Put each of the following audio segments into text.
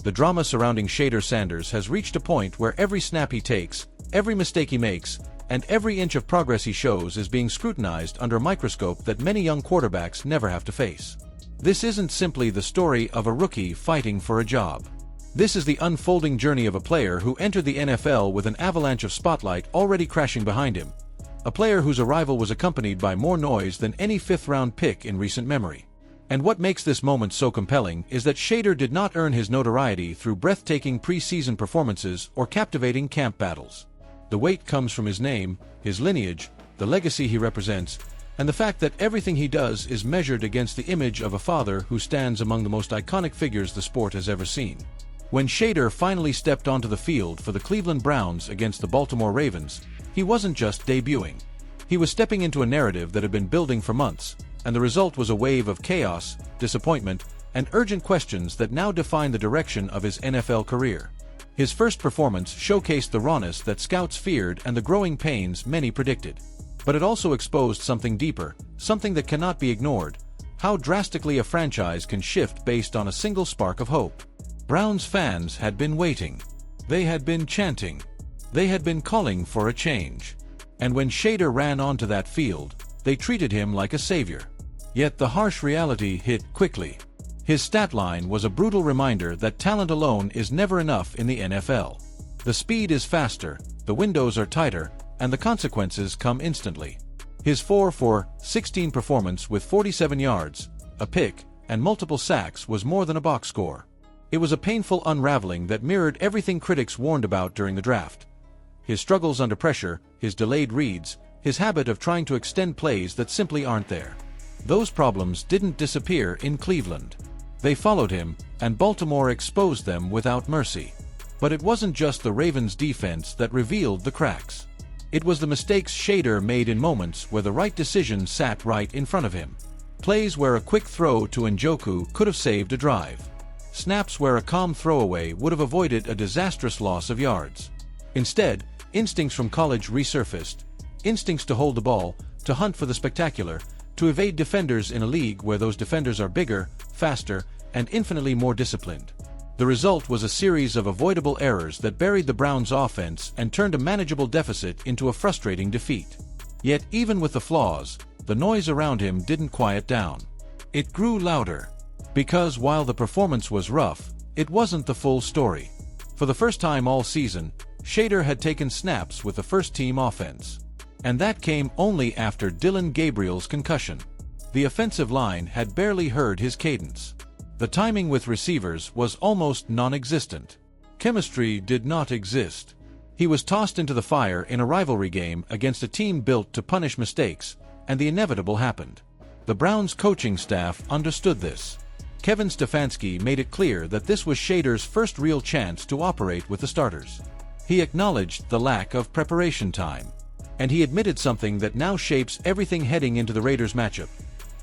the drama surrounding Shador Sanders has reached a point where every snap he takes, every mistake he makes, and every inch of progress he shows is being scrutinized under a microscope that many young quarterbacks never have to face. This isn't simply the story of a rookie fighting for a job. This is the unfolding journey of a player who entered the NFL with an avalanche of spotlight already crashing behind him, a player whose arrival was accompanied by more noise than any fifth-round pick in recent memory. And what makes this moment so compelling is that Shedeur did not earn his notoriety through breathtaking preseason performances or captivating camp battles. The weight comes from his name, his lineage, the legacy he represents, and the fact that everything he does is measured against the image of a father who stands among the most iconic figures the sport has ever seen. When Shedeur finally stepped onto the field for the Cleveland Browns against the Baltimore Ravens, he wasn't just debuting. He was stepping into a narrative that had been building for months, and the result was a wave of chaos, disappointment, and urgent questions that now define the direction of his NFL career. His first performance showcased the rawness that scouts feared and the growing pains many predicted. But it also exposed something deeper, something that cannot be ignored: how drastically a franchise can shift based on a single spark of hope. Browns fans had been waiting. They had been chanting. They had been calling for a change. And when Shedeur ran onto that field, they treated him like a savior. Yet the harsh reality hit quickly. His stat line was a brutal reminder that talent alone is never enough in the NFL. The speed is faster, the windows are tighter, and the consequences come instantly. His 4-for-16 performance with 47 yards, a pick, and multiple sacks was more than a box score. It was a painful unraveling that mirrored everything critics warned about during the draft. His struggles under pressure, his delayed reads, his habit of trying to extend plays that simply aren't there. Those problems didn't disappear in Cleveland. They followed him, and Baltimore exposed them without mercy. But it wasn't just the Ravens' defense that revealed the cracks. It was the mistakes Shedeur made in moments where the right decision sat right in front of him. Plays where a quick throw to Njoku could have saved a drive. Snaps where a calm throwaway would have avoided a disastrous loss of yards. Instead, instincts from college resurfaced. Instincts to hold the ball, to hunt for the spectacular, to evade defenders in a league where those defenders are bigger, faster, and infinitely more disciplined. The result was a series of avoidable errors that buried the Browns' offense and turned a manageable deficit into a frustrating defeat. Yet even with the flaws, the noise around him didn't quiet down. It grew louder. Because while the performance was rough, it wasn't the full story. For the first time all season, Shedeur had taken snaps with the first-team offense. And that came only after Dillon Gabriel's concussion. The offensive line had barely heard his cadence. The timing with receivers was almost non-existent. Chemistry did not exist. He was tossed into the fire in a rivalry game against a team built to punish mistakes, and the inevitable happened. The Browns' coaching staff understood this. Kevin Stefanski made it clear that this was Shedeur's first real chance to operate with the starters. He acknowledged the lack of preparation time. And he admitted something that now shapes everything heading into the Raiders matchup.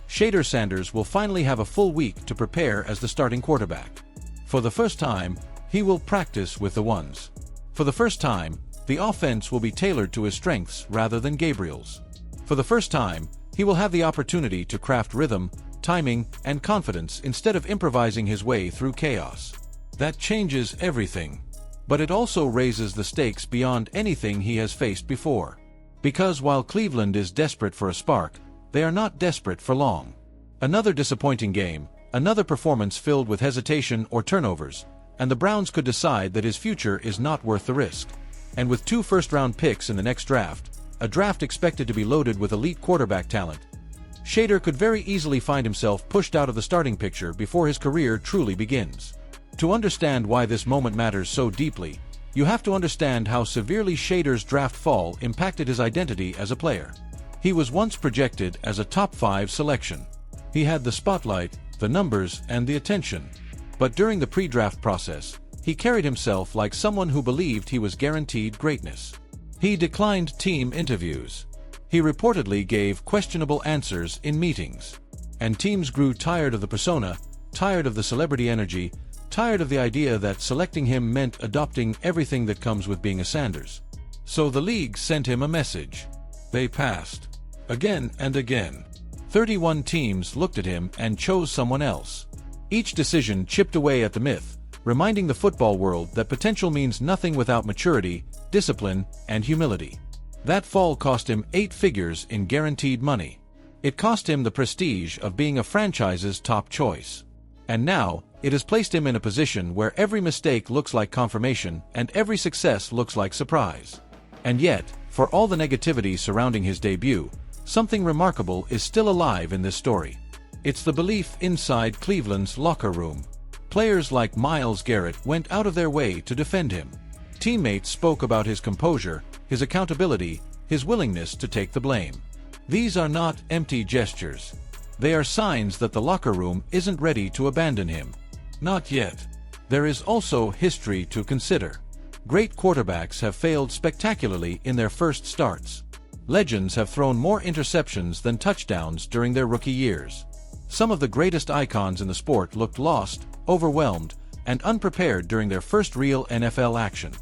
Shador Sanders will finally have a full week to prepare as the starting quarterback. For the first time, he will practice with the ones. For the first time, the offense will be tailored to his strengths rather than Gabriel's. For the first time, he will have the opportunity to craft rhythm, timing, and confidence instead of improvising his way through chaos. That changes everything. But it also raises the stakes beyond anything he has faced before. Because while Cleveland is desperate for a spark, they are not desperate for long. Another disappointing game, another performance filled with hesitation or turnovers, and the Browns could decide that his future is not worth the risk. And with 2 first-round picks in the next draft, a draft expected to be loaded with elite quarterback talent, Shedeur could very easily find himself pushed out of the starting picture before his career truly begins. To understand why this moment matters so deeply, you have to understand how severely Shedeur's draft fall impacted his identity as a player. He was once projected as a top 5 selection. He had the spotlight, the numbers, and the attention. But during the pre-draft process, he carried himself like someone who believed he was guaranteed greatness. He declined team interviews. He reportedly gave questionable answers in meetings. And teams grew tired of the persona, tired of the celebrity energy, tired of the idea that selecting him meant adopting everything that comes with being a Sanders. So the league sent him a message. They passed. Again and again. 31 teams looked at him and chose someone else. Each decision chipped away at the myth, reminding the football world that potential means nothing without maturity, discipline, and humility. That fall cost him 8 figures in guaranteed money. It cost him the prestige of being a franchise's top choice. And now, it has placed him in a position where every mistake looks like confirmation and every success looks like surprise. And yet, for all the negativity surrounding his debut, something remarkable is still alive in this story. It's the belief inside Cleveland's locker room. Players like Myles Garrett went out of their way to defend him. Teammates spoke about his composure, his accountability, his willingness to take the blame. These are not empty gestures. They are signs that the locker room isn't ready to abandon him. Not yet. There is also history to consider. Great quarterbacks have failed spectacularly in their first starts. Legends have thrown more interceptions than touchdowns during their rookie years. Some of the greatest icons in the sport looked lost, overwhelmed, and unprepared during their first real NFL action.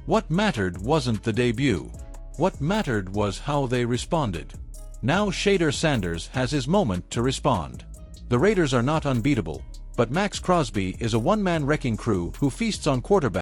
What mattered wasn't the debut. What mattered was how they responded. Now Shador Sanders has his moment to respond. The Raiders are not unbeatable, but Max Crosby is a one-man wrecking crew who feasts on quarterbacks